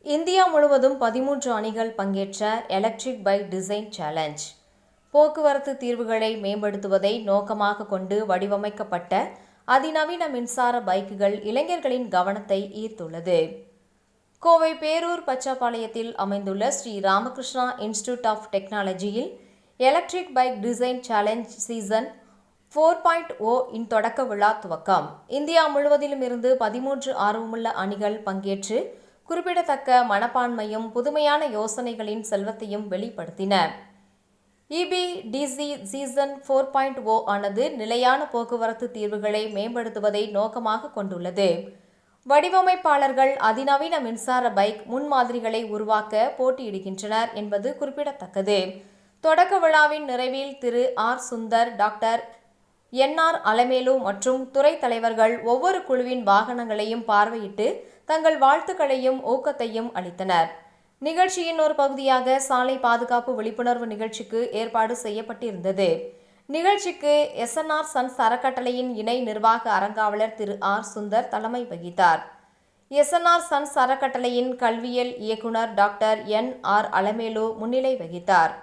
India முழுவதும் 13 அணிகள் பங்கேற்ற எலக்ட்ரிக் பைக் டிசைன் சேலஞ்ச். போக்குவரத்து தீர்வுகளை மேம்படுத்துவதை நோக்கமாக கொண்டு வடிவமைக்கப்பட்ட அதிநவீன மின்சார பைக்குகள் இளைஞர்களின் கவனத்தை ஈர்த்துள்ளது. கோவை பேரூர் பச்சைப்பாளையத்தில் அமைந்துள்ள ஸ்ரீ ராமகிருஷ்ணா இன்ஸ்டிடியூட் ஆஃப் டெக்னாலஜியில் electric bike design challenge season 4.0 இன் தொடக்க விழா துவக்கம். இந்தியா முழுவதிலும் இருந்து 13 ஆர்வமுள்ள அணிகள் பங்கேற்று குறிப்பிடத்தக்க மனப்பான்மையும் புதுமையான யோசனைகளின் செல்வத்தையும் வெளிப்படுத்தின. EBDC சீசன் 4.0 ஆனது நிலையான போக்குவரத்து தீர்வுகளை மேம்படுத்துவதை நோக்கமாக கொண்டுள்ளது. வடிவமைப்பாளர்கள் அதிநவீன மின்சார பைக் முன்மாதிரிகளை உருவாக்க போட்டியிடுகின்றனர் என்பது குறிப்பிடத்தக்கது. தொடக்க விழாவின் நிறைவில் Thiru R. Sundar, doctor NR Alamelu மற்றும் துறை தலைவர்கள் ஒவ்வொரு குழுவின் வாகனங்களையும் பார்வையிட்டு தங்கள் வாழ்த்துக்களையும் ஊக்கத்தையும் அளித்தனர். நிகழ்ச்சியின் ஒரு பகுதியாக சாலை பாதுகாப்பு விழிப்புணர்வு நிகழ்ச்சிக்கு ஏற்பாடு செய்யப்பட்டிருந்தது. நிகழ்ச்சிக்கு SNR சன்ஸ் அறக்கட்டளையின் இணை நிர்வாக அறங்காவலர் திரு ஆர். சுந்தர் தலைமை வகித்தார். SNR சன்ஸ் அறக்கட்டளையின் கல்வியியல் இயக்குனர் டாக்டர் NR அலமேலு முன்னிலை வகித்தார்.